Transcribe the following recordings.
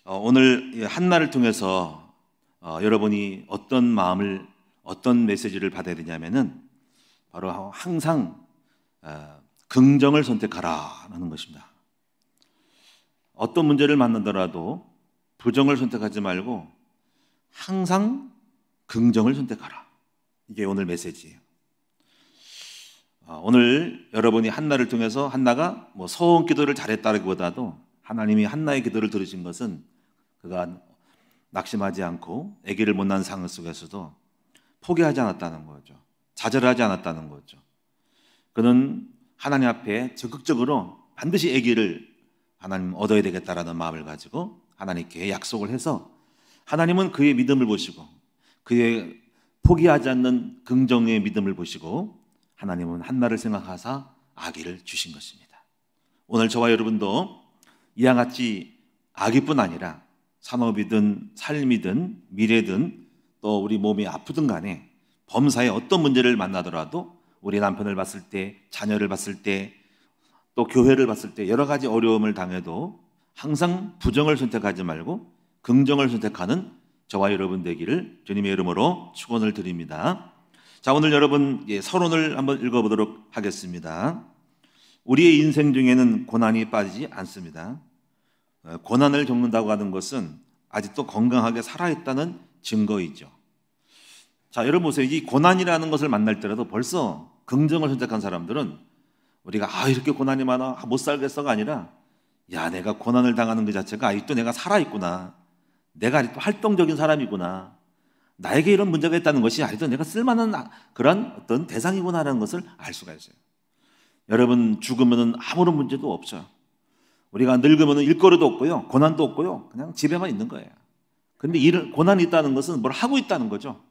오늘 이 한나를 통해서 여러분이 어떤 마음을, 어떤 메시지를 받아야 되냐면은 바로 항상 긍정을 선택하라는 것입니다. 어떤 문제를 만나더라도 부정을 선택하지 말고 항상 긍정을 선택하라. 이게 오늘 메시지예요. 오늘 여러분이 한나를 통해서 한나가 소원 기도를 잘했다기보다도 하나님이 한나의 기도를 들으신 것은 그가 낙심하지 않고 아기를 못 낳은 상황 속에서도 포기하지 않았다는 거죠. 좌절하지 않았다는 거죠. 그는 하나님 앞에 적극적으로 반드시 아기를 하나님 얻어야 되겠다라는 마음을 가지고 하나님께 약속을 해서 하나님은 그의 믿음을 보시고 그의 포기하지 않는 긍정의 믿음을 보시고 하나님은 한나를 생각하사 아기를 주신 것입니다. 오늘 저와 여러분도 이와 같이 아기뿐 아니라 산업이든 삶이든 미래든 또 우리 몸이 아프든 간에 범사에 어떤 문제를 만나더라도 우리 남편을 봤을 때, 자녀를 봤을 때, 또 교회를 봤을 때 여러 가지 어려움을 당해도 항상 부정을 선택하지 말고 긍정을 선택하는 저와 여러분 되기를 주님의 이름으로 축원을 드립니다. 자, 오늘 여러분 서론을 한번 읽어보도록 하겠습니다. 우리의 인생 중에는 고난이 빠지지 않습니다. 고난을 겪는다고 하는 것은 아직도 건강하게 살아있다는 증거이죠. 자, 여러분 보세요. 이 고난이라는 것을 만날 때라도 벌써 긍정을 선택한 사람들은 우리가 이렇게 고난이 많아 못 살겠어가 아니라 내가 고난을 당하는 그 자체가 아직도 내가 살아있구나, 내가 아직도 활동적인 사람이구나, 나에게 이런 문제가 있다는 것이 아직도 내가 쓸만한 그런 어떤 대상이구나라는 것을 알 수가 있어요. 여러분, 죽으면 아무런 문제도 없죠. 우리가 늙으면 일거리도 없고요, 고난도 없고요, 그냥 집에만 있는 거예요. 그런데 고난이 있다는 것은 뭘 하고 있다는 거죠.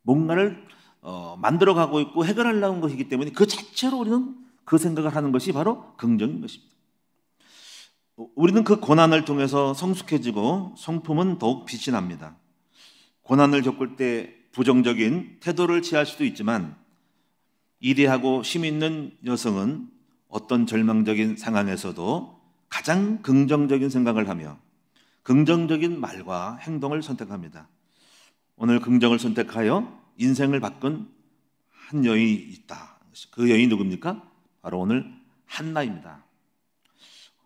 뭔가를 만들어가고 있고 해결하려는 것이기 때문에 그 자체로 우리는 그 생각을 하는 것이 바로 긍정인 것입니다. 우리는 그 고난을 통해서 성숙해지고 성품은 더욱 빛이 납니다. 고난을 겪을 때 부정적인 태도를 취할 수도 있지만 이대하고 힘 있는 여성은 어떤 절망적인 상황에서도 가장 긍정적인 생각을 하며 긍정적인 말과 행동을 선택합니다. 오늘 긍정을 선택하여 인생을 바꾼 한 여인이 있다. 그 여인이 누굽니까? 바로 오늘 한나입니다.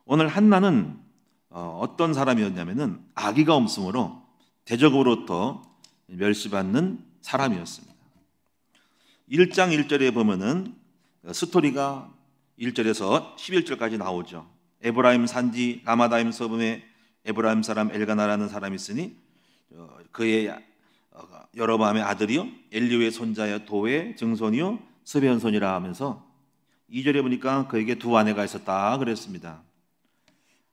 오늘 한나는 어떤 사람이었냐면은 아기가 없으므로 대적으로부터 멸시받는 사람이었습니다. 1장 1절에 보면은 스토리가 1절에서 11절까지 나오죠. 에브라임 산지 라마다임 서분에 에브라임 사람 엘가나라는 사람이 있으니 그의 여로보암의 아들이요 엘리후의 손자여 도의 증손이요 스베 현손이라 하면서 2절에 보니까 그에게 두 아내가 있었다 그랬습니다.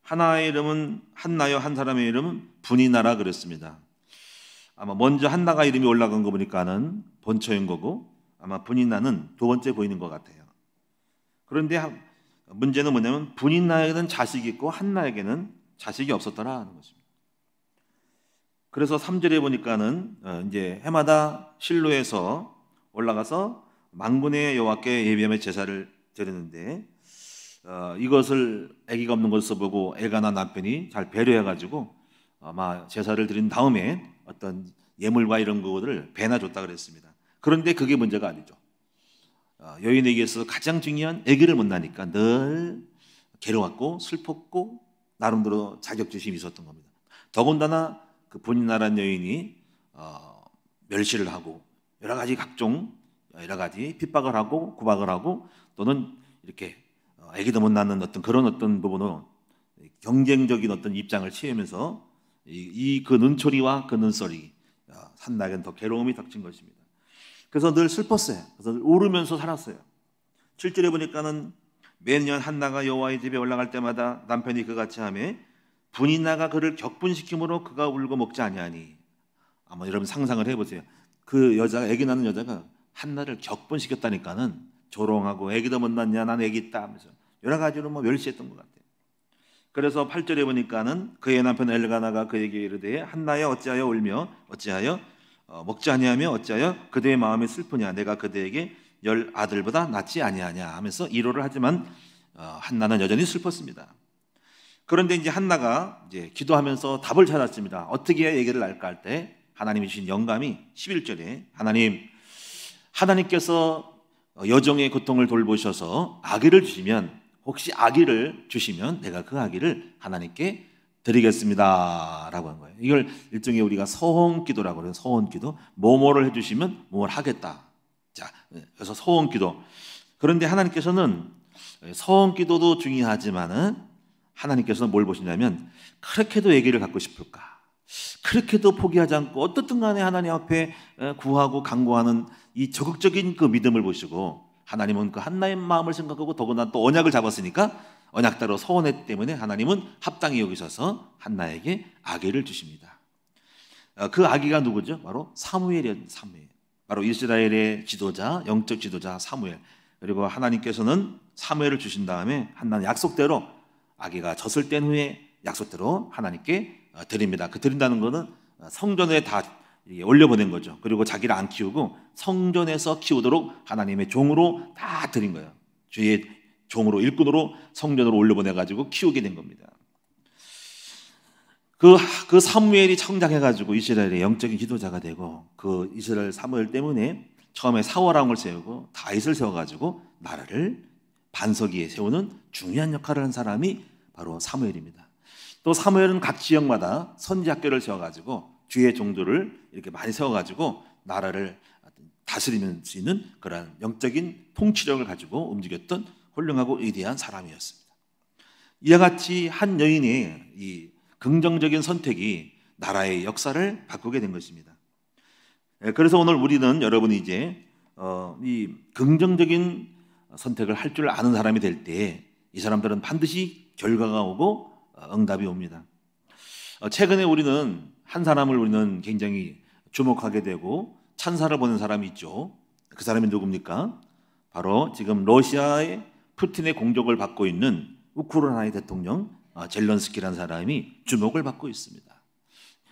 하나의 이름은 한나요, 한 사람의 이름은 분이나라 그랬습니다. 아마 먼저 한나가 이름이 올라간 거 보니까는 본처인 거고 아마 분이나는 두 번째 보이는 것 같아요. 그런데 문제는 뭐냐면 분이나에게는 자식이 있고 한나에게는 자식이 없었더라는 것입니다. 그래서 3절에 보니까는 이제 해마다 실로에서 올라가서 만군의 여호와께 예비하며 제사를 드리는데 이것을 아기가 없는 것을 보고 엘가나 남편이 잘 배려해가지고 아마 제사를 드린 다음에 어떤 예물과 이런 것들을 배나 줬다 그랬습니다. 그런데 그게 문제가 아니죠. 여인에게 있어서 가장 중요한 아기를 못 낳으니까 늘 괴로웠고 슬펐고 나름대로 자격지심이 있었던 겁니다. 더군다나 그 분이나라는 여인이 멸시를 하고 여러 가지 각종 여러 가지 핍박을 하고 구박을 하고 또는 이렇게 아기도 못 낳는 그런 부분으로 경쟁적인 입장을 취하면서 그 눈초리와 그 눈소리 한나에게는 더 괴로움이 닥친 것입니다. 그래서 늘 슬펐어요. 그래서 늘 울으면서 살았어요. 7절에 보니까는 매년 한나가 여호와의 집에 올라갈 때마다 남편이 그같이 하며 분이나가 그를 격분시킴으로 그가 울고 먹지 아니하니. 아마 여러분 상상을 해보세요. 그 여자가 아기 낳는 여자가 한나를 격분시켰다니까는 조롱하고 아기도 못 낳냐, 난 아기 있다 하면서 여러 가지로 멸시했던 것 같아요. 그래서 8절에 보니까는 그의 남편 엘가나가 그에게 이르되 한나여 어찌하여 울며 어찌하여 먹지 아니하며 어찌하여 그대의 마음이 슬프냐, 내가 그대에게 10 아들보다 낫지 아니하냐 하면서 위로를 하지만 한나는 여전히 슬펐습니다. 그런데 이제 한나가 이제 기도하면서 답을 찾았습니다. 어떻게 해야 얘기를 할까 할 때 하나님이 주신 영감이 11절에 하나님께서 여종의 고통을 돌보셔서 아기를 주시면, 혹시 아기를 주시면 내가 그 아기를 하나님께 드리겠습니다 라고 한 거예요. 이걸 일종의 우리가 서원기도라고 그래요. 서원기도. 뭐뭐를 해주시면 뭐를 하겠다. 자, 그래서 서원기도. 그런데 하나님께서는 서원기도도 중요하지만은 하나님께서는 뭘 보시냐면, 그렇게도 얘기를 갖고 싶을까, 그렇게도 포기하지 않고 어떻든 간에 하나님 앞에 구하고 간구하는 이 적극적인 그 믿음을 보시고, 하나님은 그 한나의 마음을 생각하고 더구나 또 언약을 잡았으니까 언약대로 서원했기 때문에 하나님은 합당히 여기셔서 한나에게 아기를 주십니다. 그 아기가 누구죠? 바로 사무엘이었습니다. 사무엘. 바로 이스라엘의 지도자, 영적 지도자 사무엘. 그리고 하나님께서는 사무엘을 주신 다음에 한나는 약속대로 아기가 젖을 뗀 후에 약속대로 하나님께 드립니다. 그 드린다는 것은 성전에 다 올려보낸 거죠. 그리고 자기를 안 키우고 성전에서 키우도록 하나님의 종으로 다 드린 거예요. 주의 종으로, 일꾼으로 성전으로 올려보내가지고 키우게 된 겁니다. 그 사무엘이 성장해가지고 이스라엘의 영적인 지도자가 되고, 그 이스라엘 사무엘 때문에 처음에 사울왕을 세우고 다윗을 세워가지고 나라를 반석 위에 세우는 중요한 역할을 한 사람이 바로 사무엘입니다. 또 사무엘은 각 지역마다 선지학교를 세워가지고 주의 종들을 이렇게 많이 세워가지고 나라를 다스리는 수 있는 그런 영적인 통치력을 가지고 움직였던 훌륭하고 위대한 사람이었습니다. 이와 같이 한 여인의 이 긍정적인 선택이 나라의 역사를 바꾸게 된 것입니다. 그래서 오늘 우리는, 여러분이 이제 이 긍정적인 선택을 할 줄 아는 사람이 될 때 이 사람들은 반드시 결과가 오고 응답이 옵니다. 최근에 우리는 한 사람을 우리는 굉장히 주목하게 되고 찬사를 보는 사람이 있죠. 그 사람이 누굽니까? 바로 지금 러시아의 푸틴의 공격을 받고 있는 우크라이나의 대통령 젤런스키라는 사람이 주목을 받고 있습니다.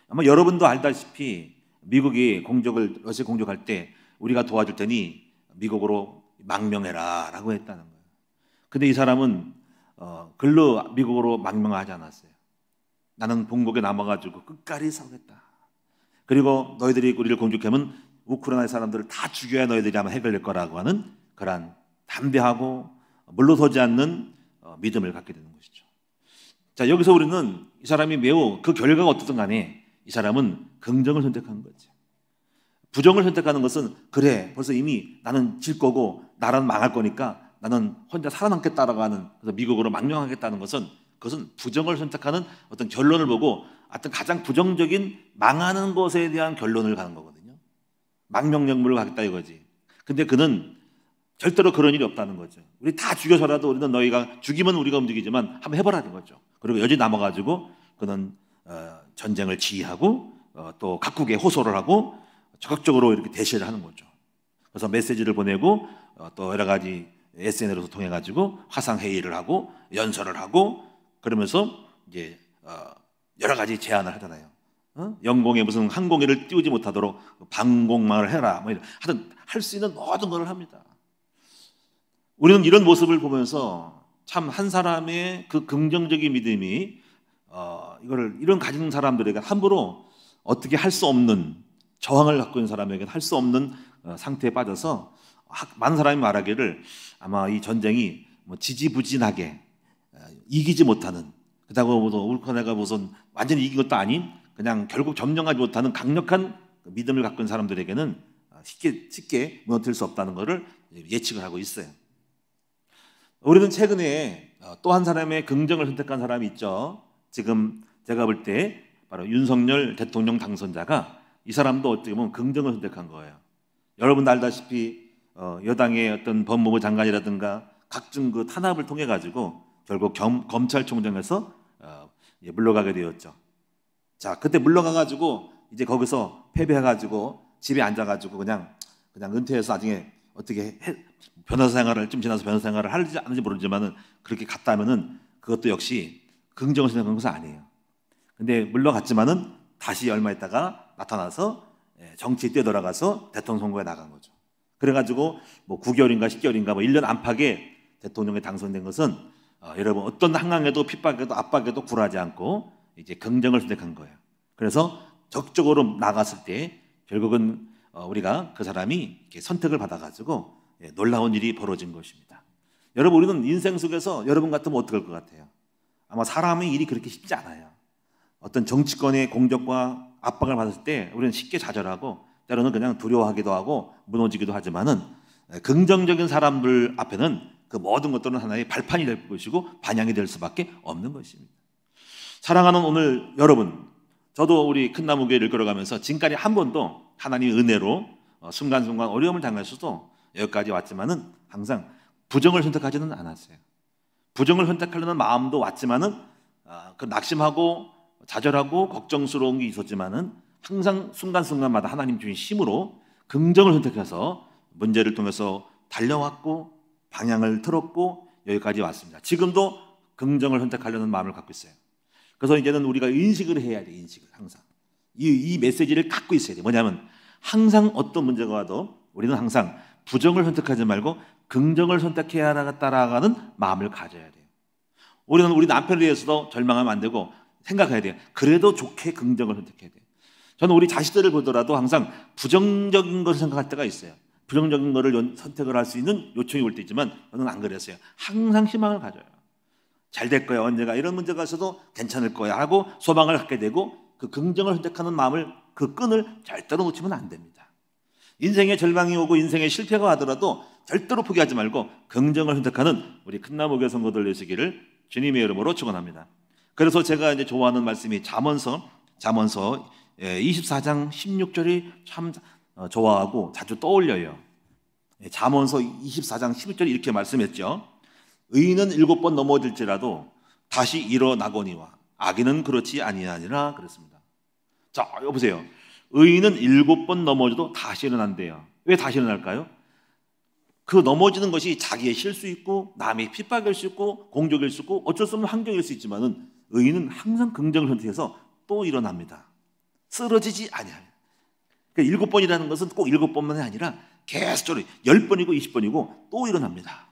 아마 여러분도 알다시피 미국이 러시아 공격할 때 우리가 도와줄 테니 미국으로 망명해라 라고 했다는 거예요. 근데 이 사람은 글로 미국으로 망명하지 않았어요. 나는 본국에 남아가지고 끝까지 싸우겠다. 그리고 너희들이 우리를 공격하면 우크라이나 사람들을 다 죽여야 너희들이 아마 해결될 거라고 하는 그런 담대하고 물러서지 않는 믿음을 갖게 되는 것이죠. 자, 여기서 우리는 이 사람이 매우, 그 결과가 어떻든 간에 이 사람은 긍정을 선택한 거죠. 부정을 선택하는 것은, 그래 벌써 이미 나는 질 거고 나라는 망할 거니까 나는 혼자 살아남겠다라고 하는, 그래서 미국으로 망명하겠다는 것은, 그것은 부정을 선택하는 어떤 결론을 보고 어떤 가장 부정적인 망하는 것에 대한 결론을 가는 거거든요. 망명령물을 가겠다 이거지. 근데 그는 절대로 그런 일이 없다는 거죠. 우리 다 죽여서라도 우리는 너희가 죽이면 우리가 움직이지만 한번 해보라는 거죠. 그리고 여지 남아가지고 그는 전쟁을 지휘하고 또 각국에 호소를 하고 적극적으로 이렇게 대시를 하는 거죠. 그래서 메시지를 보내고 또 여러 가지 SNS로 통해 가지고 화상 회의를 하고 연설을 하고, 그러면서 이제 여러 가지 제안을 하잖아요. 영공에 무슨 항공기를 띄우지 못하도록 방공망을 해라, 뭐 이런, 하여튼 할 수 있는 모든 걸 합니다. 우리는 이런 모습을 보면서 참 한 사람의 그 긍정적인 믿음이 이런 가진 사람들에게 함부로 어떻게 할 수 없는, 저항을 갖고 있는 사람에게 할 수 없는 상태에 빠져서 많은 사람이 말하기를 아마 이 전쟁이 뭐 지지부진하게 이기지 못하는, 그렇다고 우크라이나가 무슨 완전히 이긴 것도 아닌 그냥 결국 점령하지 못하는 강력한 믿음을 갖고 있는 사람들에게는 쉽게 무너뜨릴 수 없다는 것을 예측을 하고 있어요. 우리는 최근에 또 한 사람의 긍정을 선택한 사람이 있죠. 지금 제가 볼 때 바로 윤석열 대통령 당선자가, 이 사람도 어떻게 보면 긍정을 선택한 거예요. 여러분도 알다시피 여당의 어떤 법무부 장관이라든가 각종 그 탄압을 통해 가지고 결국 검찰총장에서 물러가게 되었죠. 자, 그때 물러가 가지고 이제 거기서 패배해 가지고 집에 앉아 가지고 그냥 은퇴해서 나중에 어떻게 변호사 생활을 좀 지나서 변호사 생활을 할지 안 할지 모르지만은 그렇게 갔다면은 그것도 역시 긍정을 생각한 것은 아니에요. 근데 물러갔지만은 다시 얼마 있다가 나타나서 정치에 뛰어들어가서 대통령 선거에 나간 거죠. 그래가지고 뭐 9개월인가 10개월인가 뭐 1년 안팎에 대통령에 당선된 것은 여러분 어떤 한강에도 핍박에도 압박에도 굴하지 않고 이제 긍정을 선택한 거예요. 그래서 적극적으로 나갔을 때 결국은 우리가 그 사람이 이렇게 선택을 받아가지고 놀라운 일이 벌어진 것입니다. 여러분 우리는 인생 속에서 여러분 같으면 어떻게 할 것 같아요? 아마 사람의 일이 그렇게 쉽지 않아요. 어떤 정치권의 공격과 압박을 받았을 때 우리는 쉽게 좌절하고 때로는 그냥 두려워하기도 하고 무너지기도 하지만은 긍정적인 사람들 앞에는 그 모든 것들은 하나의 발판이 될 것이고 반향이 될 수밖에 없는 것입니다. 사랑하는 오늘 여러분, 저도 우리 큰나무교회를 걸어가면서 지금까지 한 번도 하나님의 은혜로 순간순간 어려움을 당했어도 여기까지 왔지만은 항상 부정을 선택하지는 않았어요. 부정을 선택하려는 마음도 왔지만은 그 낙심하고 좌절하고 걱정스러운 게 있었지만은 항상 순간순간마다 하나님 주신 힘으로 긍정을 선택해서 문제를 통해서 달려왔고 방향을 틀었고 여기까지 왔습니다. 지금도 긍정을 선택하려는 마음을 갖고 있어요. 그래서 이제는 우리가 인식을 해야 돼. 인식을 항상 이 메시지를 갖고 있어야 돼. 뭐냐면 항상 어떤 문제가 와도 우리는 항상 부정을 선택하지 말고 긍정을 선택해야 따라가는 마음을 가져야 돼요. 우리는 우리 남편에 대해서도 절망하면 안 되고 생각해야 돼요. 그래도 좋게 긍정을 선택해야 돼요. 저는 우리 자식들을 보더라도 항상 부정적인 것을 생각할 때가 있어요. 부정적인 것을 선택을 할 수 있는 요청이 올 때 있지만 저는 안 그랬어요. 항상 희망을 가져요. 잘 될 거야 언제가 이런 문제가 있어도 괜찮을 거야 하고 소망을 갖게 되고 그 긍정을 선택하는 마음을 그 끈을 절대로 놓치면 안 됩니다. 인생에 절망이 오고 인생에 실패가 하더라도 절대로 포기하지 말고 긍정을 선택하는 우리 큰나무교회 성도들 되시기를 주님의 이름으로 축원합니다. 그래서 제가 이제 좋아하는 말씀이 잠언서 24장 16절이 참 좋아하고 자주 떠올려요. 잠언서 24장 16절이 이렇게 말씀했죠. 의인은 7번 넘어질지라도 다시 일어나거니와 악인은 그렇지 아니하니라 그랬습니다. 자, 여보세요. 의인은 7번 넘어져도 다시 일어난대요. 왜 다시 일어날까요? 그 넘어지는 것이 자기의 실수 있고 남의 핍박일 수 있고 공격일 수 있고 어쩔 수 없는 환경일 수 있지만은 의인은 항상 긍정을 선택해서 또 일어납니다. 쓰러지지 아니하요. 그러니까 7번이라는 것은 꼭 7번만이 아니라 계속적으로 10번이고 20번이고 또 일어납니다.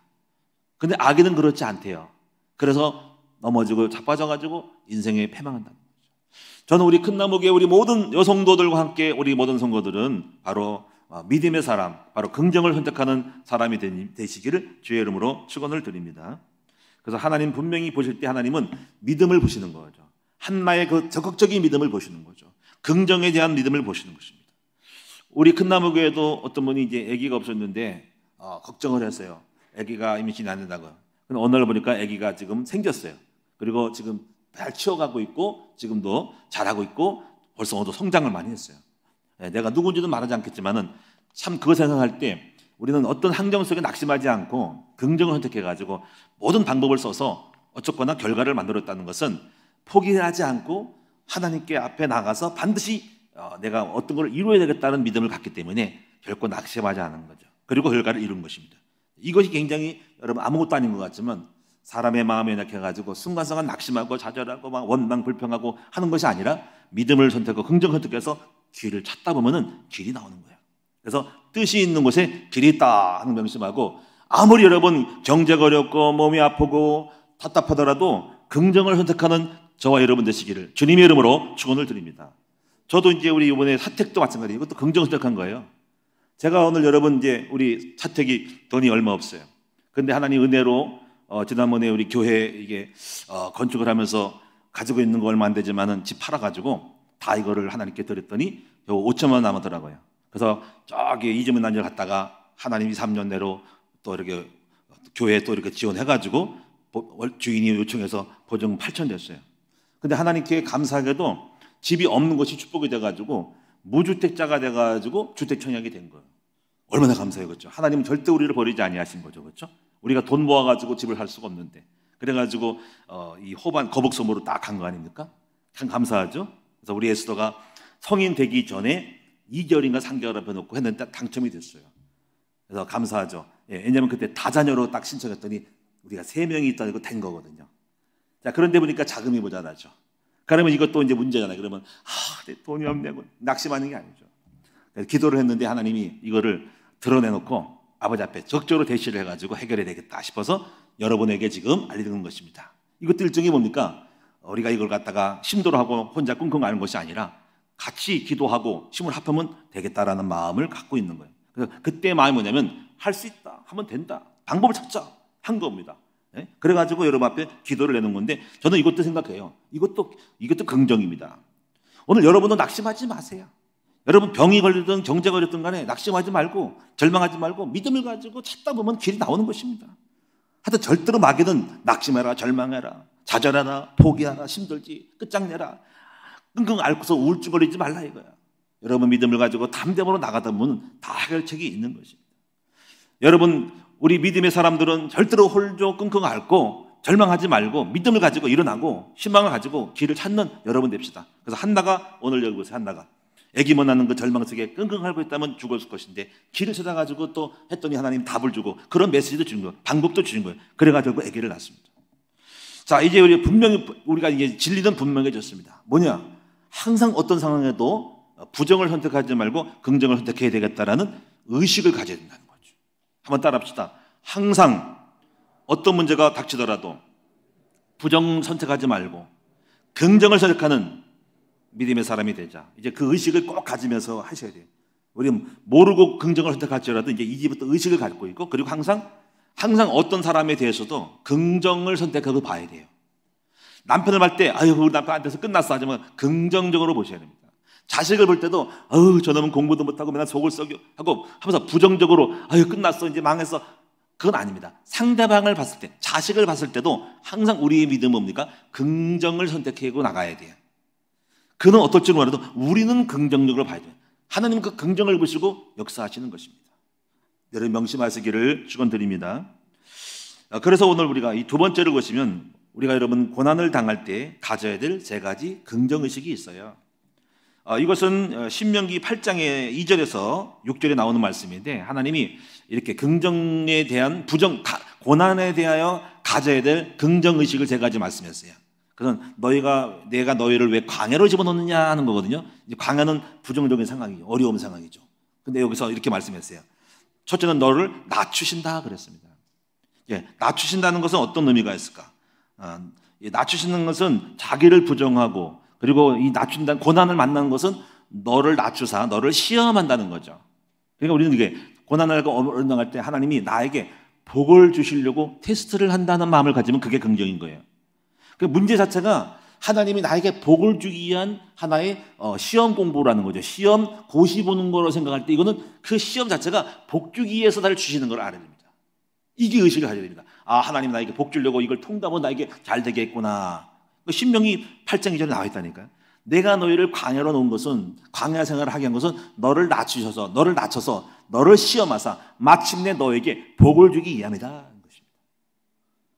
근데 악인은 그렇지 않대요. 그래서 넘어지고 자빠져가지고 인생에 패망한다는 거죠. 저는 우리 큰나무교회 우리 모든 여성도들과 함께 우리 모든 성도들은 바로 믿음의 사람, 바로 긍정을 선택하는 사람이 되시기를 주의 이름으로 축원을 드립니다. 그래서 하나님 분명히 보실 때 하나님은 믿음을 보시는 거죠. 한나의 그 적극적인 믿음을 보시는 거죠. 긍정에 대한 믿음을 보시는 것입니다. 우리 큰나무교회도 어떤 분이 이제 아기가 없었는데 걱정을 했어요. 아기가 임신이 안 된다고. 근데 어느 날 보니까 아기가 지금 생겼어요. 그리고 지금 잘 키워가고 있고 지금도 잘하고 있고 벌써 오늘 성장을 많이 했어요. 내가 누군지는 말하지 않겠지만은 참 그거 생각할 때 우리는 어떤 환경 속에 낙심하지 않고 긍정을 선택해가지고 모든 방법을 써서 어쨌거나 결과를 만들었다는 것은 포기하지 않고 하나님께 앞에 나가서 반드시 내가 어떤 걸 이루어야 되겠다는 믿음을 갖기 때문에 결코 낙심하지 않은 거죠. 그리고 결과를 이룬 것입니다. 이것이 굉장히 여러분 아무것도 아닌 것 같지만 사람의 마음에 약해가지고 순간순간 낙심하고 좌절하고 막 원망 불평하고 하는 것이 아니라 믿음을 선택하고 긍정 선택해서 길을 찾다 보면은 길이 나오는 거예요. 그래서 뜻이 있는 곳에 길이 있다 하는 명심하고 아무리 여러분 경제가 어렵고 몸이 아프고 답답하더라도 긍정을 선택하는 저와 여러분 되시기를 주님의 이름으로 축원을 드립니다. 저도 이제 우리 이번에 사택도 마찬가지예요. 이것도 긍정 선택한 거예요. 제가 오늘 여러분 이제 우리 사택이 돈이 얼마 없어요. 근데 하나님 은혜로 지난번에 우리 교회 이게 건축을 하면서 가지고 있는 거 얼마 안 되지만은 집 팔아가지고 다 이거를 하나님께 드렸더니 5천만 원 남았더라고요. 그래서 저기 이재명 난지를 갔다가 하나님이 3년 내로 또 이렇게 교회에 또 이렇게 지원해가지고 주인이 요청해서 보증 8천 됐어요. 근데 하나님께 감사하게도 집이 없는 것이 축복이 돼가지고 무주택자가 돼가지고 주택 청약이 된 거예요. 얼마나 감사해요, 그렇죠? 하나님은 절대 우리를 버리지 아니하신 거죠, 그렇죠? 우리가 돈 모아가지고 집을 살 수가 없는데 그래가지고 이 호반 거북섬으로 딱 간 거 아닙니까? 참 감사하죠. 그래서 우리 에스더가 성인 되기 전에 2개월인가 3개월 앞에 놓고 했는데 당첨이 됐어요. 그래서 감사하죠. 왜냐하면 그때 다자녀로 딱 신청했더니 우리가 3명이 있다고 된 거거든요. 자, 그런데 보니까 자금이 모자라죠. 그러면 이것도 이제 문제잖아요. 그러면 내 돈이 없냐고 낙심하는 게 아니죠. 그래서 기도를 했는데 하나님이 이거를 드러내놓고 아버지 앞에 적극적으로 대시를 해가지고 해결해야 되겠다 싶어서 여러분에게 지금 알려드리는 것입니다. 이것도 일종의 뭡니까? 우리가 이걸 갖다가 심도로 하고 혼자 끙끙 앓는 것이 아니라 같이 기도하고 힘을 합하면 되겠다라는 마음을 갖고 있는 거예요. 그래서 그때 마음이 뭐냐면 할 수 있다, 하면 된다, 방법을 찾자 한 겁니다. 예? 그래가지고 여러분 앞에 기도를 내는 건데 저는 이것도 생각해요. 이것도 긍정입니다. 오늘 여러분도 낙심하지 마세요. 여러분 병이 걸리든 경제가 걸리든 간에 낙심하지 말고 절망하지 말고 믿음을 가지고 찾다 보면 길이 나오는 것입니다. 하여튼 절대로 마귀는 낙심해라, 절망해라, 좌절하라, 포기하라, 힘들지, 끝장내라, 끙끙 앓고서 우울증 걸리지 말라 이거야. 여러분 믿음을 가지고 담대함으로 나가다 보면 다 해결책이 있는 것입니다. 여러분 우리 믿음의 사람들은 절대로 홀조 끙끙 앓고 절망하지 말고 믿음을 가지고 일어나고 희망을 가지고 길을 찾는 여러분 됩시다. 그래서 한나가 오늘 여기 보세요. 한나가 애기 못 낳는 그 절망 속에 끙끙 앓고 있다면 죽었을 것인데 길을 찾아가지고 또 했더니 하나님 답을 주고 그런 메시지도 주는 거예요. 방법도 주는 거예요. 그래가지고 애기를 낳습니다. 자, 이제 우리가 이제 진리는 분명해졌습니다. 뭐냐? 항상 어떤 상황에도 부정을 선택하지 말고 긍정을 선택해야 되겠다라는 의식을 가져야 된다는 거죠. 한번 따라합시다. 항상 어떤 문제가 닥치더라도 부정 선택하지 말고 긍정을 선택하는 믿음의 사람이 되자. 이제 그 의식을 꼭 가지면서 하셔야 돼요. 우리 모르고 긍정을 선택할지라도 이제 이제부터 의식을 갖고 있고 그리고 항상 어떤 사람에 대해서도 긍정을 선택하고 봐야 돼요. 남편을 볼 때 아유 우리 남편 안 돼서 끝났어 하지만 긍정적으로 보셔야 됩니다. 자식을 볼 때도 아유 저놈은 공부도 못하고 맨날 속을 썩여 하고 하면서 부정적으로 아유 끝났어 이제 망했어 그건 아닙니다. 상대방을 봤을 때 자식을 봤을 때도 항상 우리의 믿음은 뭡니까? 긍정을 선택하고 나가야 돼요. 그는 어떨지 몰라도 우리는 긍정적으로 봐야 돼요. 하나님은 그 긍정을 보시고 역사하시는 것입니다. 여러분 명심하시기를 축원드립니다. 그래서 오늘 우리가 이 두 번째를 보시면 우리가 여러분 고난을 당할 때 가져야 될 세 가지 긍정의식이 있어요. 이것은 신명기 8장의 2절에서 6절에 나오는 말씀인데 하나님이 이렇게 긍정에 대한 고난에 대하여 가져야 될 긍정의식을 세 가지 말씀했어요. 그건 내가 너희를 왜 광야로 집어넣느냐 하는 거거든요. 광야는 부정적인 상황이죠. 어려운 상황이죠. 근데 여기서 이렇게 말씀했어요. 첫째는 너를 낮추신다 그랬습니다. 예, 낮추신다는 것은 어떤 의미가 있을까? 낮추시는 것은 자기를 부정하고 그리고 이 낮춘다는 고난을 만나는 것은 너를 낮추사 너를 시험한다는 거죠. 그러니까 우리는 이게 고난을 얻어갈 때 하나님이 나에게 복을 주시려고 테스트를 한다는 마음을 가지면 그게 긍정인 거예요. 그 문제 자체가 하나님이 나에게 복을 주기 위한 하나의 시험 공부라는 거죠. 시험 고시 보는 거로 생각할 때 이거는 그 시험 자체가 복 주기 위해서 나를 주시는 걸 알아야 됩니다. 이게 의식을 가져야 됩니다. 아 하나님 나에게 복 주려고 이걸 통과하면 나에게 잘 되겠구나. 신명기 8장 2절에 나와 있다니까요. 내가 너희를 광야로 놓은 것은 광야 생활을 하게 한 것은 너를 낮춰서 너를 시험하사 마침내 너에게 복을 주기 위함이다.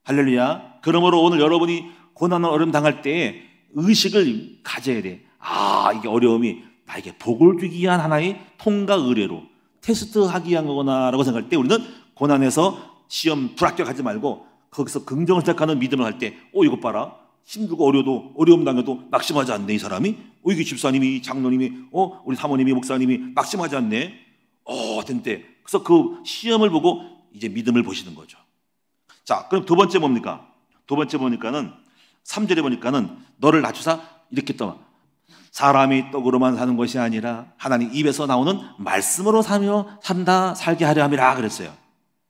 할렐루야. 그러므로 오늘 여러분이 고난을 어려움 당할 때에 의식을 가져야 돼. 아 이게 어려움이 나에게 복을 주기 위한 하나의 통과 의뢰로 테스트하기 위한 거구나라고 생각할 때 우리는 고난에서 시험 불합격하지 말고 거기서 긍정을 택하는 믿음을 할 때 이것 봐라. 힘들고 어려움 당해도 낙심하지 않네 이 사람이. 이게 집사님이 장로님이 우리 사모님이 목사님이 낙심하지 않네. 된대. 그래서 그 시험을 보고 이제 믿음을 보시는 거죠. 자, 그럼 두 번째 뭡니까? 두 번째 보니까는 3절에 보니까는 너를 낮추사 이렇게 또 사람이 떡으로만 사는 것이 아니라 하나님 입에서 나오는 말씀으로 살게 하려 함이라 그랬어요.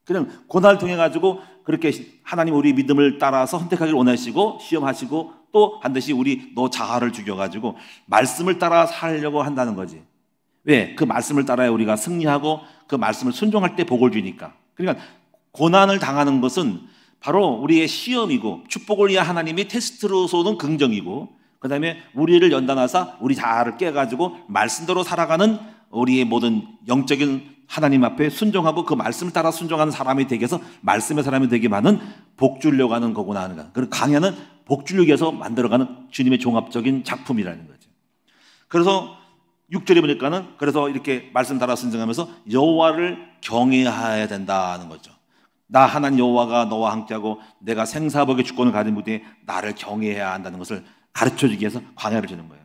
그냥 고난을 통해 가지고 그렇게 하나님 우리 믿음을 따라서 선택하기를 원하시고 시험하시고 또 반드시 너 자아를 죽여가지고 말씀을 따라 살려고 한다는 거지. 왜? 그 말씀을 따라야 우리가 승리하고 그 말씀을 순종할 때 복을 주니까. 그러니까 고난을 당하는 것은 바로 우리의 시험이고 축복을 위한 하나님이 테스트로서는 긍정이고 그 다음에 우리를 연단하사 우리 자아를 깨가지고 말씀대로 살아가는 우리의 모든 영적인 하나님 앞에 순종하고 그 말씀을 따라 순종하는 사람이 되게 해서 말씀의 사람이 되기만은 복 주려고 하는 거구나 하는 거야. 그리고 강야는 복 주려고 해서 만들어가는 주님의 종합적인 작품이라는 거죠. 그래서 6절에 보니까는 그래서 이렇게 말씀 따라 순종하면서 여호와를 경외해야 된다는 거죠. 나 하나님 여호와가 너와 함께하고 내가 생사복의 주권을 가진 무대에 나를 경외해야 한다는 것을 가르쳐주기 위해서 광야를 주는 거예요.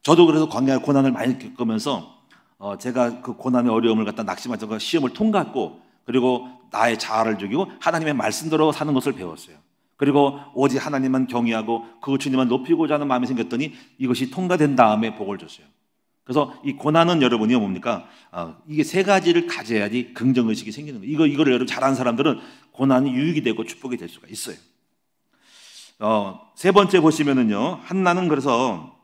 저도 그래서 광야 고난을 많이 겪으면서 제가 그 고난의 어려움을 갖다 낙심하자고 시험을 통과했고 그리고 나의 자아를 죽이고 하나님의 말씀대로 사는 것을 배웠어요. 그리고 오직 하나님만 경외하고 그 주님만 높이고자 하는 마음이 생겼더니 이것이 통과된 다음에 복을 줬어요. 그래서 이 고난은 여러분이 뭡니까? 이게 세 가지를 가져야지 긍정의식이 생기는 거예요. 이거를 여러분 잘하는 사람들은 고난이 유익이 되고 축복이 될 수가 있어요. 세 번째 보시면은요, 한나는 그래서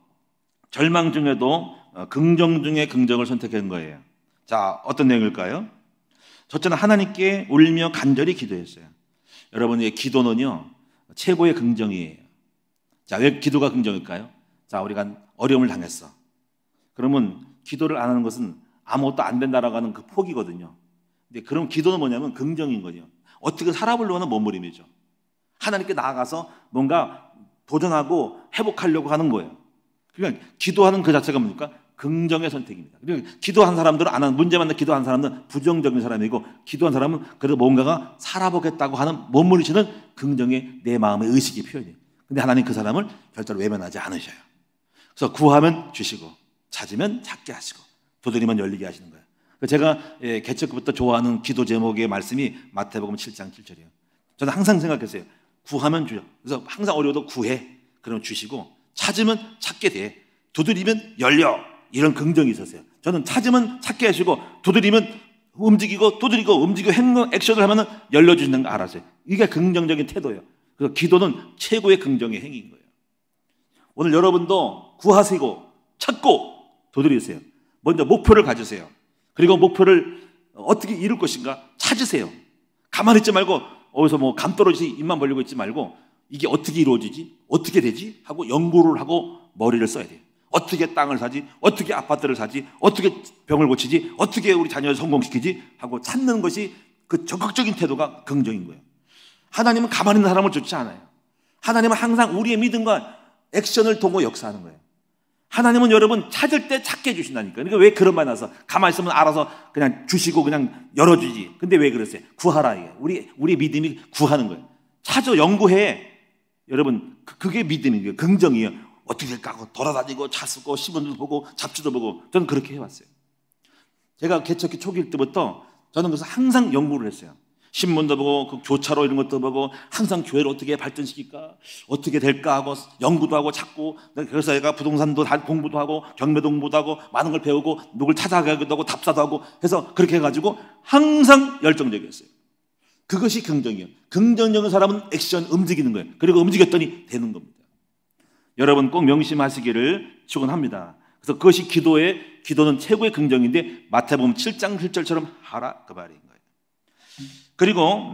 절망 중에도 긍정 중에 긍정을 선택한 거예요. 자, 어떤 내용일까요? 첫째는 하나님께 울며 간절히 기도했어요. 여러분의 기도는요, 최고의 긍정이에요. 자, 왜 기도가 긍정일까요? 자, 우리가 어려움을 당했어. 그러면 기도를 안 하는 것은 아무것도 안 된다라고 하는 그 포기거든요. 근데 그럼 기도는 뭐냐면 긍정인 거죠. 어떻게 살아보려고 하는 몸부림이죠. 하나님께 나아가서 뭔가 도전하고 회복하려고 하는 거예요. 그러니까 기도하는 그 자체가 뭡니까? 긍정의 선택입니다. 그러니까 기도한 사람들은 안 하는, 문제 만나 기도한 사람은 부정적인 사람이고, 기도한 사람은 그래도 뭔가가 살아보겠다고 하는 몸부림치는 긍정의 내 마음의 의식이 표현이에요. 근데 하나님 그 사람을 절대로 외면하지 않으셔요. 그래서 구하면 주시고 찾으면 찾게 하시고 두드리면 열리게 하시는 거예요. 제가 개척부터 좋아하는 기도 제목의 말씀이 마태복음 7장 7절이에요. 저는 항상 생각했어요. 구하면 주죠. 그래서 항상 어려워도 구해. 그러면 주시고, 찾으면 찾게 돼. 두드리면 열려. 이런 긍정이 있었어요. 저는 찾으면 찾게 하시고, 두드리면 움직이고, 두드리고, 움직이고, 행동, 액션을 하면 열려주시는 거 알았어요. 이게 긍정적인 태도예요. 그래서 기도는 최고의 긍정의 행위인 거예요. 오늘 여러분도 구하시고, 찾고, 두드리세요. 먼저 목표를 가지세요. 그리고 목표를 어떻게 이룰 것인가 찾으세요. 가만히 있지 말고 어디서 뭐 감 떨어지지 입만 벌리고 있지 말고 이게 어떻게 이루어지지? 어떻게 되지? 하고 연구를 하고 머리를 써야 돼요. 어떻게 땅을 사지? 어떻게 아파트를 사지? 어떻게 병을 고치지? 어떻게 우리 자녀를 성공시키지? 하고 찾는 것이 그 적극적인 태도가 긍정인 거예요. 하나님은 가만히 있는 사람을 쫓지 않아요. 하나님은 항상 우리의 믿음과 액션을 통해 역사하는 거예요. 하나님은 여러분 찾을 때 찾게 해주신다니까요. 그러니까 왜 그런 말 나서 가만히 있으면 알아서 그냥 주시고 그냥 열어주지. 근데 왜 그랬어요? 구하라. 이게 우리 믿음이 구하는 거예요. 찾아 연구해. 여러분 그게 믿음이에요. 긍정이에요. 어떻게 될까 하고 돌아다니고 차 쓰고 신문도 보고 잡지도 보고 저는 그렇게 해왔어요. 제가 개척기 초기일 때부터 저는 그래서 항상 연구를 했어요. 신문도 보고 그 교차로 이런 것도 보고 항상 교회를 어떻게 발전시킬까 어떻게 될까 하고 연구도 하고 찾고, 그래서 제가 부동산도 공부도 하고 경매도 공부도 하고 많은 걸 배우고 누굴 찾아가기도 하고 답사도 하고 해서 그렇게 해가지고 항상 열정적이었어요. 그것이 긍정이에요. 긍정적인 사람은 액션 움직이는 거예요. 그리고 움직였더니 되는 겁니다. 여러분 꼭 명심하시기를 축원합니다. 그래서 그것이 기도는 최고의 긍정인데 마태복음 7장 7절처럼 하라 그 말인 거예요. 그리고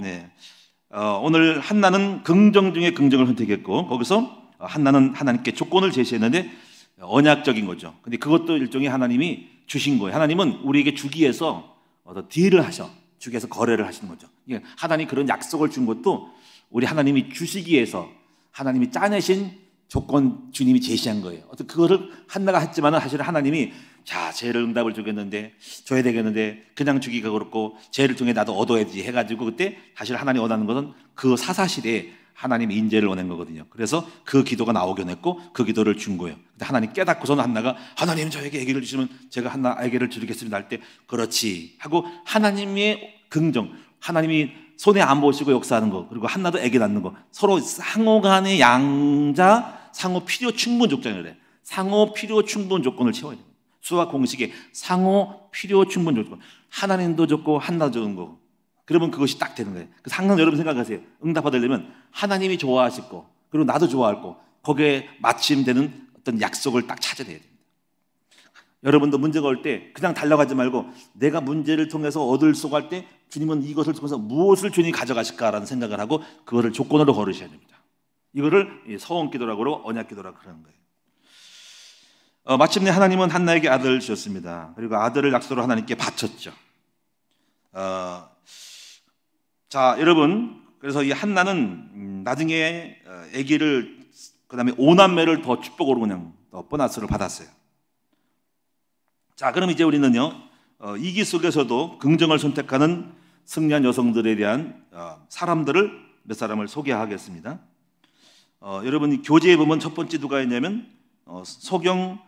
오늘 한나는 긍정 중에 긍정을 선택했고, 거기서 한나는 하나님께 조건을 제시했는데 언약적인 거죠. 근데 그것도 일종의 하나님이 주신 거예요. 하나님은 우리에게 주기 위해서 딜을 하셔. 주기 위해서 거래를 하시는 거죠. 하나님이 그런 약속을 준 것도 우리 하나님이 주시기 위해서 하나님이 짜내신 조건 주님이 제시한 거예요. 어떤 그거를 한나가 했지만은 사실 하나님이 자, 쟤를 응답을 주겠는데 줘야 되겠는데 그냥 주기가 그렇고 쟤를 통해 나도 얻어야지 해가지고 그때 사실 하나님 원하는 것은 그 사사시대에 하나님의 인재를 원한 거거든요. 그래서 그 기도가 나오게 했고 그 기도를 준 거예요. 근데 하나님 깨닫고서는 한나가 하나님 저에게 아기를 주시면 제가 한나 아기를 드리겠습니다 할 때 그렇지 하고 하나님의 긍정, 하나님이 손에 안 보시고 역사하는 거, 그리고 한나도 아기 낳는 거, 서로 상호 간의 양자 상호 필요 충분 조건을 해. 상호 필요 충분 조건을 채워야 돼요. 수학 공식에 상호 필요 충분 조건, 하나님도 좋고 한나도 좋은 거, 그러면 그것이 딱 되는 거예요. 그래서 항상 여러분 생각하세요. 응답 받으려면 하나님이 좋아하실 거, 그리고 나도 좋아할 거, 거기에 마침되는 어떤 약속을 딱 찾아야 됩니다. 여러분도 문제가 올 때 그냥 달려가지 말고 내가 문제를 통해서 얻을 수 할 때 주님은 이것을 통해서 무엇을 주님이 가져가실까라는 생각을 하고 그거를 조건으로 걸으셔야 됩니다. 이거를 서원기도라고 언약기도라고 그러는 거예요. 마침내 하나님은 한나에게 아들을 주셨습니다. 그리고 아들을 약속으로 하나님께 바쳤죠. 자, 여러분, 그래서 이 한나는 나중에 아기를, 그 다음에 5남매를 더 축복으로 그냥 더 보너스를 받았어요. 자, 그럼 이제 우리는요, 이기 속에서도 긍정을 선택하는 승리한 여성들에 대한 사람들을 몇 사람을 소개하겠습니다. 여러분, 이 교재에 보면 첫 번째 누가 있냐면 소경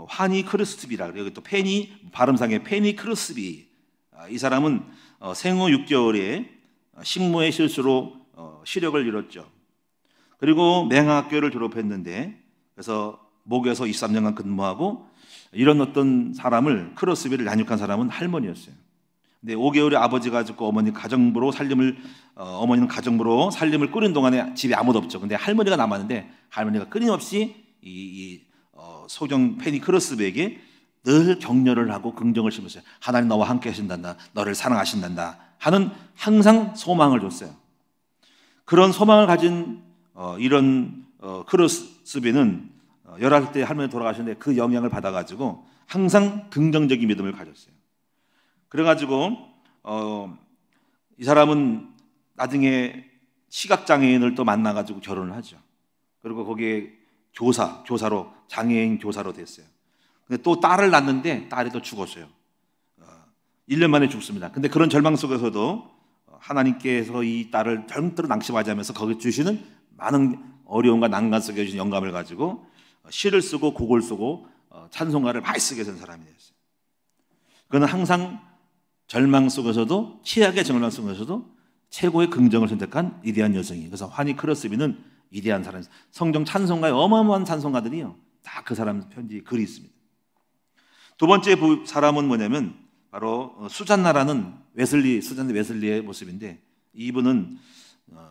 환희 크루스비라 그래요. 또 페니, 발음상의 페니 크루스비. 이 사람은 생후 6개월에 식모의 실수로 시력을 잃었죠. 그리고 맹학교를 졸업했는데, 그래서 목에서 23년간 근무하고, 이런 어떤 사람을, 크로스비를 양육한 사람은 할머니였어요. 근데 5개월에 아버지가 죽고 어머니는 가정부로 살림을 꾸린 동안에 집에 아무도 없죠. 근데 할머니가 남았는데, 할머니가 끊임없이 소경 페니 크로스비에게 늘 격려를 하고 긍정을 심었어요. 하나님 너와 함께 하신단다, 너를 사랑하신단다 하는 항상 소망을 줬어요. 그런 소망을 가진 이런 크로스비는 11살 때 할머니 돌아가셨는데 그 영향을 받아가지고 항상 긍정적인 믿음을 가졌어요. 그래가지고 이 사람은 나중에 시각장애인을 또 만나가지고 결혼을 하죠. 그리고 거기에 교사로, 장애인 교사로 됐어요. 근데 또 딸을 낳는데 딸이 또 죽었어요. 1년 만에 죽습니다. 근데 그런 절망 속에서도 하나님께서 이 딸을 절대로 낙심하지 않으면서 거기 주시는 많은 어려움과 난간 속에 주신 영감을 가지고 시를 쓰고 곡을 쓰고 찬송가를 많이 쓰게 된 사람이 됐어요. 그는 항상 절망 속에서도, 최악의 절망 속에서도 최고의 긍정을 선택한 위대한 여성이에요. 그래서 환희 크로스비는 위대한 사람이에요. 성경 찬송가에 어마어마한 찬송가들이요, 다 그 사람 편지 글이 있습니다. 두 번째 사람은 뭐냐면 바로 수잔나라는 수잔나 웨슬리의 모습인데, 이분은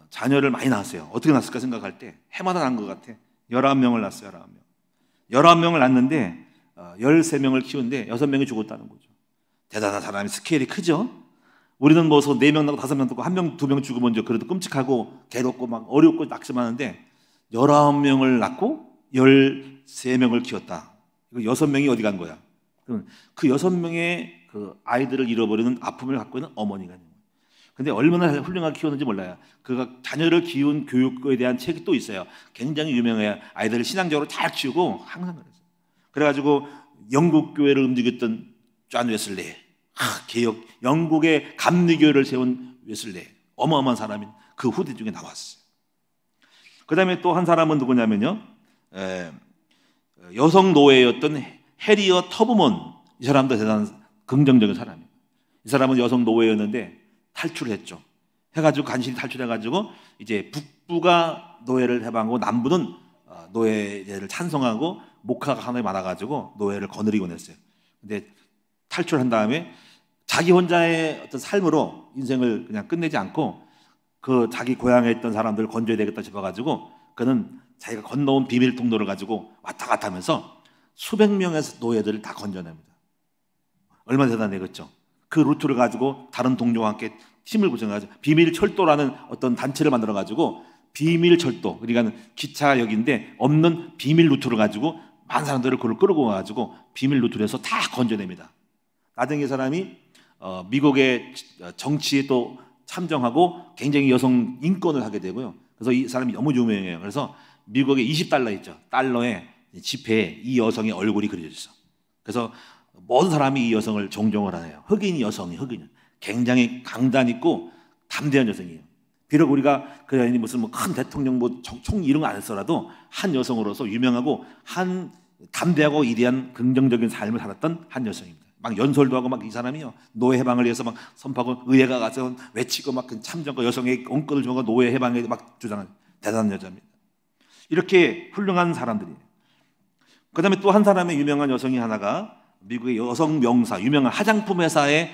자녀를 많이 낳았어요. 어떻게 낳았을까 생각할 때 해마다 낳은 것 같아. 11명을 낳았어요. 11명을 낳았는데 13명을 키우는데 6명이 죽었다는 거죠. 대단한 사람이, 스케일이 크죠. 우리는 뭐 4명 낳고 5명 낳고 1명, 2명 죽으면 그래도 끔찍하고 괴롭고 막 어렵고 낙심하는데 19명을 낳고 13명을 키웠다. 이거 6명이 어디 간 거야? 그 6명의 그 아이들을 잃어버리는 아픔을 갖고 있는 어머니가 있는 거예요. 근데 얼마나 훌륭하게 키웠는지 몰라요. 그가 자녀를 키운 교육에 대한 책이 또 있어요. 굉장히 유명해요. 아이들을 신앙적으로 잘 키우고 항상 그랬어요. 그래가지고 영국 교회를 움직였던 존 웨슬리, 영국의 감리교회를 세운 웨슬리, 어마어마한 사람이 그 후대 중에 나왔어요. 그 다음에 또 한 사람은 누구냐면요, 여성 노예였던 해리어 터브먼. 이 사람도 대단한 긍정적인 사람이에요. 이 사람은 여성 노예였는데 탈출했죠. 해가지고 간신히 탈출해가지고 이제 북부가 노예를 해방하고 남부는 노예를 찬성하고 목화가 하나에 많아가지고 노예를 거느리곤 했어요. 근데 탈출한 다음에 자기 혼자의 어떤 삶으로 인생을 그냥 끝내지 않고 그 자기 고향에 있던 사람들을 건져야 되겠다 싶어가지고 그는 자기가 건너온 비밀 통로를 가지고 왔다 갔다 하면서 수백 명의 노예들을 다 건져냅니다. 얼마나 대단해, 그렇죠? 그 루트를 가지고 다른 동료와 함께 팀을 구성해가지고 비밀 철도라는 어떤 단체를 만들어가지고 비밀 철도, 그러니까 기차역인데 없는 비밀 루트를 가지고 많은 사람들을 그걸 끌고 와가지고 비밀 루트를 해서 다 건져냅니다. 나중에 이 사람이 미국의 정치에 또 참정하고 굉장히 여성 인권을 하게 되고요. 그래서 이 사람이 너무 유명해요. 그래서 미국에 20달러 있죠. 달러에 지폐에 이 여성의 얼굴이 그려져 있어. 그래서 모든 사람이 이 여성을 존경을 하네요. 흑인 여성이 굉장히 강단 있고 담대한 여성이에요. 비록 우리가 그 여인이 무슨 뭐 큰 대통령 총 이런 거 안 했더라도 한 여성으로서 유명하고 한 담대하고 위대한 긍정적인 삶을 살았던 한 여성입니다. 막 연설도 하고 막 이 사람이요 노예 해방을 위해서 막 선포하고 의회가 가서 외치고 막 참정과 여성의 온건을 주고 노예 해방에 막 주장하는 대단한 여자입니다. 이렇게 훌륭한 사람들이에요. 그다음에 또 한 사람의 유명한 여성이 하나가 미국의 여성 명사, 유명한 화장품 회사의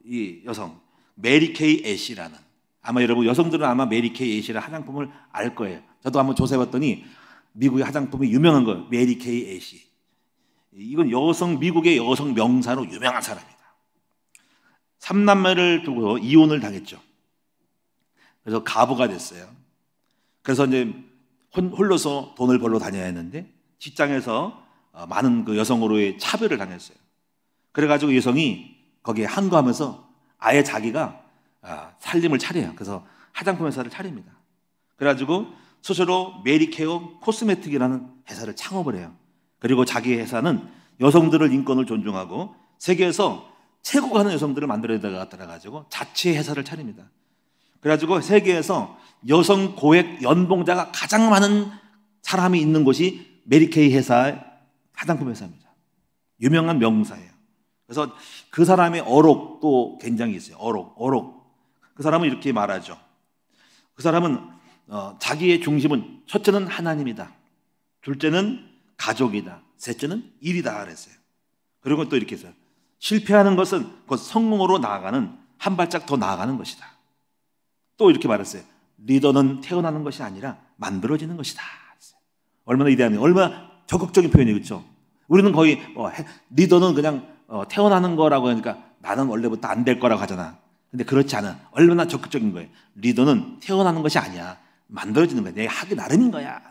이 여성 메리 케이 애쉬라는, 아마 여러분 여성들은 아마 메리 케이 애쉬라는 화장품을 알 거예요. 저도 한번 조사해봤더니 미국의 화장품이 유명한 거예요. 메리 케이 애쉬. 이건 미국의 여성 명사로 유명한 사람이다. 3남매를 두고 이혼을 당했죠. 그래서 가부가 됐어요. 그래서 이제 홀로서 돈을 벌러 다녀야 했는데 직장에서 많은 그 여성으로의 차별을 당했어요. 그래가지고 여성이 거기에 항거하면서 아예 자기가 살림을 차려요. 그래서 화장품 회사를 차립니다. 그래가지고 스스로 메리케어 코스메틱이라는 회사를 창업을 해요. 그리고 자기 회사는 여성들을 인권을 존중하고 세계에서 최고가 하는 여성들을 만들어내가지고 자체 회사를 차립니다. 그래가지고 세계에서 여성 고액 연봉자가 가장 많은 사람이 있는 곳이 메리케이 회사의 화장품 회사입니다. 유명한 명사예요. 그래서 그 사람의 어록도 굉장히 있어요. 어록. 그 사람은 이렇게 말하죠. 그 사람은 자기의 중심은 첫째는 하나님이다, 둘째는 가족이다, 셋째는 일이다 그랬어요. 그리고 또 이렇게 해서 실패하는 것은 곧 성공으로 나아가는 한 발짝 더 나아가는 것이다. 또 이렇게 말했어요. 리더는 태어나는 것이 아니라 만들어지는 것이다. 얼마나 이대하면, 얼마나 적극적인 표현이에요, 그렇죠? 우리는 거의 리더는 그냥 태어나는 거라고 하니까 나는 원래부터 안 될 거라고 하잖아. 근데 그렇지 않아. 얼마나 적극적인 거예요. 리더는 태어나는 것이 아니야, 만들어지는 거야. 내가 하기 나름인 거야.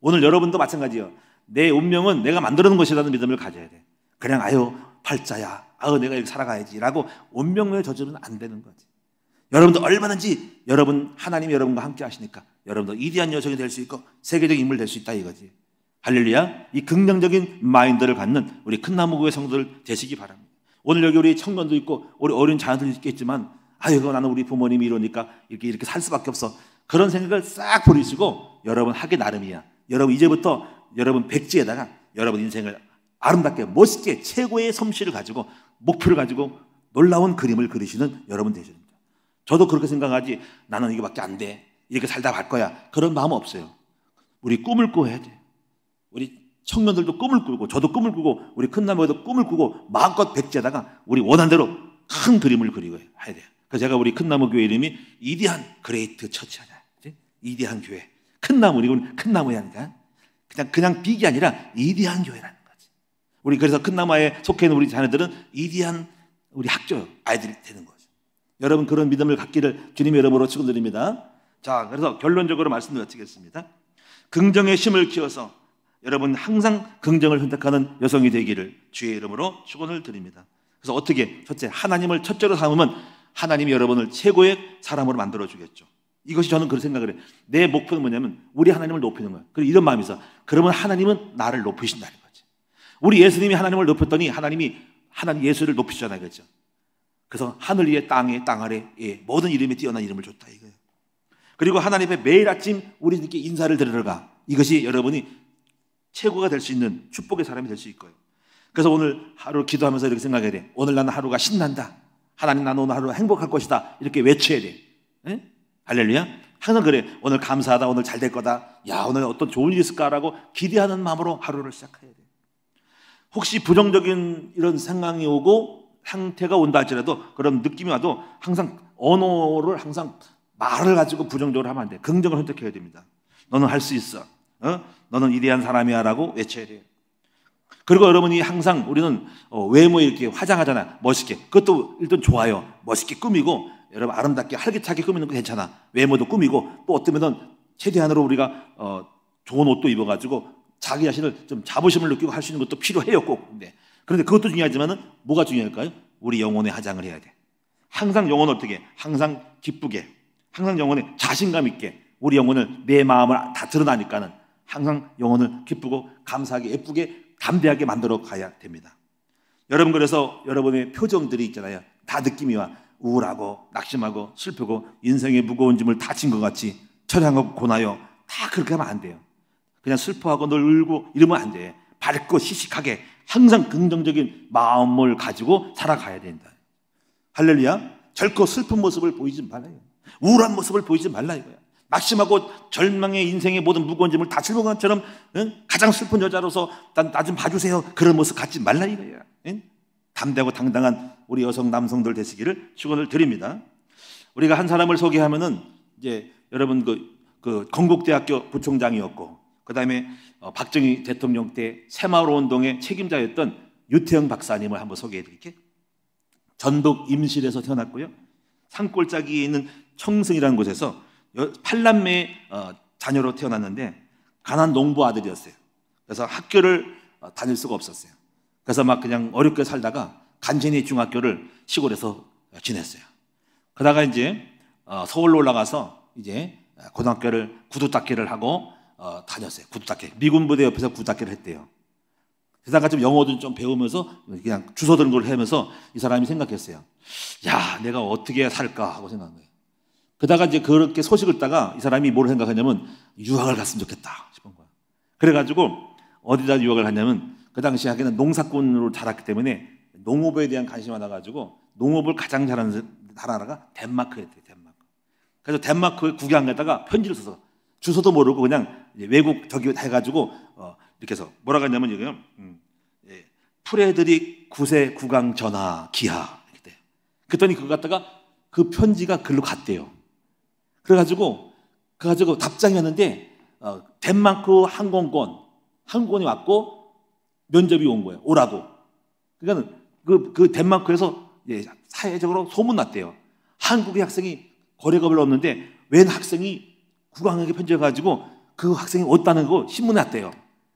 오늘 여러분도 마찬가지예요. 내 운명은 내가 만들어놓은 것이라는 믿음을 가져야 돼. 그냥 아유 팔자야, 아유 내가 이렇게 살아가야지 라고 운명론에 저주는 안 되는 거지. 여러분도 얼마든지 여러분, 하나님이 여러분과 함께 하시니까 여러분도 위대한 여성이 될 수 있고 세계적 인물 될 수 있다 이거지. 할렐루야. 이 긍정적인 마인드를 갖는 우리 큰나무교회 성도들 되시기 바랍니다. 오늘 여기 우리 청년도 있고 우리 어린 자녀들이 있겠지만 아이고 나는 우리 부모님이 이러니까 이렇게 살 수밖에 없어. 그런 생각을 싹 버리시고 여러분 하기 나름이야. 여러분 이제부터 여러분 백지에다가 여러분 인생을 아름답게 멋있게 최고의 솜씨를 가지고 목표를 가지고 놀라운 그림을 그리시는 여러분 되십니다. 저도 그렇게 생각하지 나는 이거밖에 안 돼, 이렇게 살다 갈 거야, 그런 마음 없어요. 우리 꿈을 꿔야 돼. 우리 청년들도 꿈을 꾸고 저도 꿈을 꾸고 우리 큰나무에도 꿈을 꾸고 마음껏 백지에다가 우리 원하는 대로 큰 그림을 그리고 해야 돼요. 그래서 제가 우리 큰나무 교회 이름이 이디한 그레이트 처치하자. 이디한 교회. 큰나무, 우리는 큰나무야 하니까 그냥 빅이 아니라 이디한 교회라는 거지. 우리 그래서 큰나무에 속해 있는 우리 자녀들은 이디한 우리 학교 아이들이 되는 거죠. 여러분 그런 믿음을 갖기를 주님의 이름으로 축원드립니다. 자, 그래서 결론적으로 말씀드리겠습니다. 긍정의 심을 키워서 여러분 항상 긍정을 선택하는 여성이 되기를 주의 이름으로 축원을 드립니다. 그래서 어떻게? 첫째, 하나님을 첫째로 삼으면 하나님이 여러분을 최고의 사람으로 만들어 주겠죠. 이것이 저는 그런 생각을 해요. 내 목표는 뭐냐면 우리 하나님을 높이는 거예요. 그리고 이런 마음이 있어. 그러면 하나님은 나를 높이신다는 거지. 우리 예수님이 하나님을 높였더니 하나님 예수를 높이시잖아요, 그렇죠? 그래서 하늘 위에 땅에 땅 아래 모든 이름에 뛰어난 이름을 줬다 이거예요. 그리고 하나님 앞에 매일 아침 우리들께 인사를 드리러 가. 이것이 여러분이 최고가 될 수 있는 축복의 사람이 될 수 있을 거예요. 그래서 오늘 하루 기도하면서 이렇게 생각해야 돼. 오늘 나는 하루가 신난다. 하나님 나는 오늘 하루 행복할 것이다. 이렇게 외쳐야 돼. 에? 할렐루야. 항상 그래. 오늘 감사하다. 오늘 잘 될 거다. 야, 오늘 어떤 좋은 일이 있을까라고 기대하는 마음으로 하루를 시작해야 돼. 혹시 부정적인 이런 상황이 오고 상태가 온다 할지라도, 그런 느낌이 와도 항상 언어를 항상 말을 가지고 부정적으로 하면 안 돼. 긍정을 선택해야 됩니다. 너는 할 수 있어. 너는 위대한 사람이야 라고 외쳐야 돼요. 그리고 여러분이 항상 우리는 외모에 이렇게 화장하잖아. 멋있게. 그것도 일단 좋아요. 멋있게 꾸미고 여러분 아름답게 활기차게 꾸미는 거 괜찮아. 외모도 꾸미고 또 어쩌면은 최대한으로 우리가 좋은 옷도 입어가지고 자기 자신을 좀 자부심을 느끼고 할 수 있는 것도 필요해요 꼭. 그런데 그것도 중요하지만은 뭐가 중요할까요? 우리 영혼의 화장을 해야 돼. 항상 영혼을 어떻게 해? 항상 기쁘게, 항상 영혼에 자신감 있게 우리 영혼을, 내 마음을 다 드러나니까는 항상 영혼을 기쁘고 감사하게 예쁘게 담대하게 만들어 가야 됩니다. 여러분 그래서 여러분의 표정들이 있잖아요. 다 느낌이 와. 우울하고 낙심하고 슬프고 인생의 무거운 짐을 다 진 것 같이 처량하고 고나요. 다 그렇게 하면 안 돼요. 그냥 슬퍼하고 늘 울고 이러면 안 돼. 밝고 시식하게 항상 긍정적인 마음을 가지고 살아가야 된다. 할렐루야. 결코 슬픈 모습을 보이지 말아요. 우울한 모습을 보이지 말라 이거야. 낙심하고 절망의 인생의 모든 무거운 짐을 다 짊어진 것처럼 가장 슬픈 여자로서 나 좀 봐주세요. 그런 모습 갖지 말라 이거야. 담대하고 당당한 우리 여성 남성들 되시기를 축원을 드립니다. 우리가 한 사람을 소개하면은 이제 여러분 그 건국대학교 부총장이었고 그다음에 박정희 대통령 때 새마을 운동의 책임자였던 유태영 박사님을 한번 소개해 드릴게요. 전북 임실에서 태어났고요. 산골짜기에 있는 청승이라는 곳에서 8남매 자녀로 태어났는데 가난 농부 아들이었어요. 그래서 학교를 다닐 수가 없었어요. 그래서 막 그냥 어렵게 살다가 간신히 중학교를 시골에서 지냈어요. 그러다가 이제 서울로 올라가서 이제 고등학교를 구두닦이를 하고 다녔어요. 구두닦이. 미군 부대 옆에서 구두닦이를 했대요. 그러다가 좀 영어도 좀 배우면서 그냥 주워 들은 걸 하면서 이 사람이 생각했어요. 야, 내가 어떻게 살까 하고 생각한 거예요. 그러다가 이제 그렇게 소식을 듣다가 이 사람이 뭘 생각하냐면 유학을 갔으면 좋겠다 싶은 거야. 그래가지고 어디다 유학을 갔냐면 그 당시 하기는 농사꾼으로 자랐기 때문에 농업에 대한 관심이 많아가지고 농업을 가장 잘하는 나라가 덴마크였대요. 덴마크. 그래서 덴마크 국왕에다가 편지를 써서 주소도 모르고 그냥 외국 저기 해가지고 이렇게 해서 뭐라고 했냐면 이거요. 프레드릭 9세 국왕 전하 기하 이렇게 돼요. 그랬더니 그거 갖다가 그 편지가 글로 갔대요. 그래가지고 답장이 왔는데 덴마크 항공권이 왔고 면접이 온 거예요. 오라고. 그러니까 그 덴마크에서 사회적으로 소문났대요. 한국의 학생이 거래가 별로 없는데 웬 학생이 국왕에게 편지를 가지고 그 학생이 왔다는 거 신문에 났대요.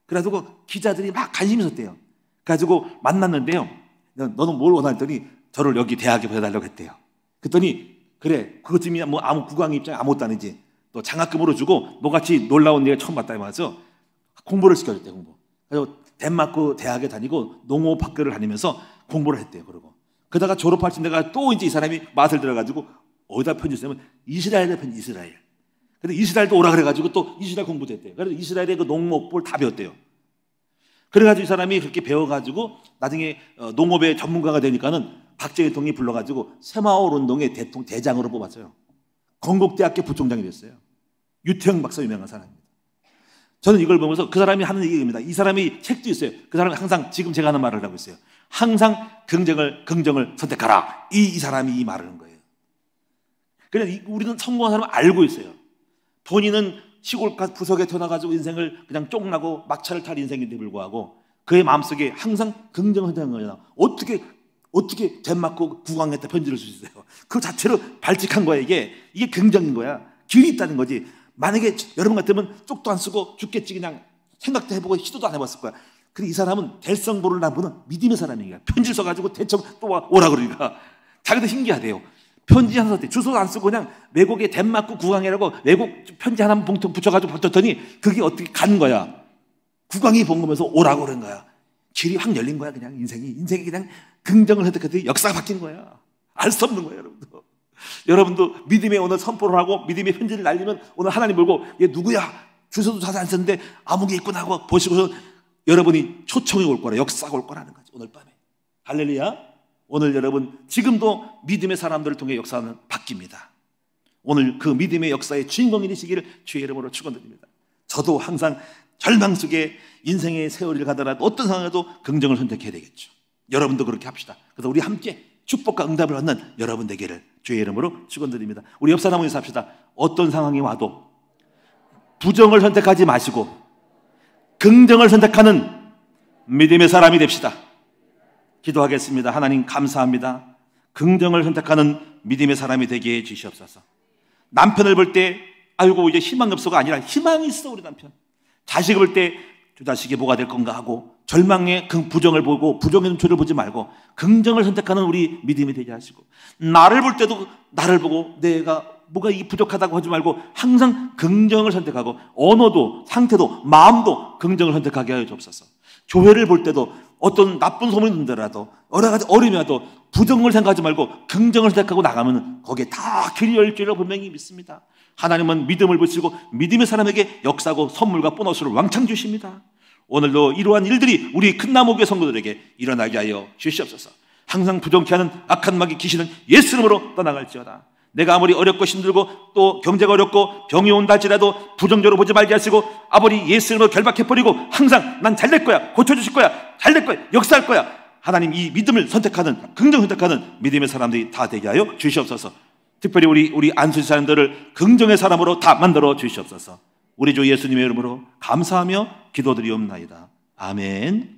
그래가지고 기자들이 막 관심이 있었대요. 그래가지고 만났는데요. 너는 뭘 원하더니 저를 여기 대학에 보내달라고 했대요. 그랬더니 그래 그것쯤이야 뭐 아무 국왕 입장에 아무것도 아니지. 또 장학금으로 주고 너같이 놀라운 내가 처음 봤다 이러면서 공부를 시켜줬대요. 공부. 그래서 덴마크 대학에 다니고 농업학교를 다니면서 공부를 했대요. 그러다가 졸업할 때 내가 또 이제 이 사람이 맛을 들어가지고 어디다 편지 쓰냐면 이스라엘에 편지 이스라엘. 근데 이스라엘도 오라 그래가지고 또 이스라엘 공부도 했대요. 그래서 이스라엘의 그 농목을 다 배웠대요. 그래가지고 이 사람이 그렇게 배워가지고 나중에 농업의 전문가가 되니까는 박정희 대통령이 불러가지고 새마을 운동의 대장으로 뽑았어요. 건국대학교 부총장이 됐어요. 유태영 박사 유명한 사람입니다. 저는 이걸 보면서 그 사람이 하는 얘기입니다. 이 사람이 책도 있어요. 그 사람은 항상 지금 제가 하는 말을 하고 있어요. 항상 긍정을 선택하라. 이 사람이 이 말을 하는 거예요. 그래서 우리는 성공한 사람은 알고 있어요. 본인은 시골 부석에 태어나가지고 인생을 그냥 쫑나고 막차를 탈 인생인데 불구하고 그의 마음속에 항상 긍정을 선택한 거예요. 어떻게 덴마크 국왕한테 편지를 쓸 수 있어요? 그 자체로 발칙한 거야. 이게 긍정인 거야. 길이 있다는 거지. 만약에 여러분 같으면 쪽도 안 쓰고 죽겠지 그냥 생각도 해보고 시도도 안 해봤을 거야. 근데 이 사람은 될성보를 남부는 믿음의 사람이에요. 편지를 써가지고 대충 또 오라 그러니까 자기도 신기하대요. 편지 하나 썼대. 주소도 안 쓰고 그냥 외국의 덴마크 국왕이라고 외국 편지 하나 봉투 붙여가지고 붙였더니 그게 어떻게 간 거야. 국왕이 본 거면서 오라고 그런 거야. 길이 확 열린 거야. 그냥 인생이 그냥 긍정을 선택했더니 역사가 바뀐 거야. 알 수 없는 거예요. 여러분도 믿음의 오늘 선포를 하고 믿음의 편지를 날리면 오늘 하나님 보고 얘 누구야? 주소도 자세히 안 썼는데 아무 게 있구나 하고 보시고서 여러분이 초청이 올 거라, 역사가 올 거라는 거지. 오늘 밤에. 할렐루야. 오늘 여러분 지금도 믿음의 사람들을 통해 역사는 바뀝니다. 오늘 그 믿음의 역사의 주인공이 되시기를 주의 이름으로 축원드립니다. 저도 항상 절망 속에 인생의 세월을 가더라도 어떤 상황에도 긍정을 선택해야 되겠죠. 여러분도 그렇게 합시다. 그래서 우리 함께 축복과 응답을 얻는 여러분 되기를 주의 이름으로 축원드립니다. 우리 옆 사람을 인사합시다. 어떤 상황이 와도 부정을 선택하지 마시고 긍정을 선택하는 믿음의 사람이 됩시다. 기도하겠습니다. 하나님 감사합니다. 긍정을 선택하는 믿음의 사람이 되게 해 주시옵소서. 남편을 볼 때 아이고 이제 희망이 없어가 아니라 희망이 있어. 우리 남편 자식을 볼 때 저 자식이 뭐가 될 건가 하고 절망의 부정을 보고 부정의 눈초리를 보지 말고 긍정을 선택하는 우리 믿음이 되게 하시고, 나를 볼 때도 나를 보고 내가 뭐가 부족하다고 하지 말고 항상 긍정을 선택하고 언어도 상태도 마음도 긍정을 선택하게 하여 주옵소서. 교회를 볼 때도 어떤 나쁜 소문이 듣더라도 여러 가지 어려움이라도 부정을 생각하지 말고 긍정을 선택하고 나가면 거기에 다 길이 열릴 줄로 분명히 믿습니다. 하나님은 믿음을 보시고 믿음의 사람에게 역사고 선물과 보너스를 왕창 주십니다. 오늘도 이러한 일들이 우리 큰나무교회 성도들에게 일어나게 하여 주시옵소서. 항상 부정케 하는 악한 마귀 귀신은 예수 이름으로 떠나갈지어다. 내가 아무리 어렵고 힘들고 또 경제가 어렵고 병이 온다 할지라도 부정적으로 보지 말게 하시고 아버지 예수 이름으로 결박해버리고 항상 난 잘 될 거야, 고쳐주실 거야, 잘 될 거야, 역사할 거야. 하나님 이 믿음을 선택하는, 긍정 선택하는 믿음의 사람들이 다 되게 하여 주시옵소서. 특별히 우리 안수지 사람들을 긍정의 사람으로 다 만들어 주시옵소서. 우리 주 예수님의 이름으로 감사하며 기도드리옵나이다. 아멘.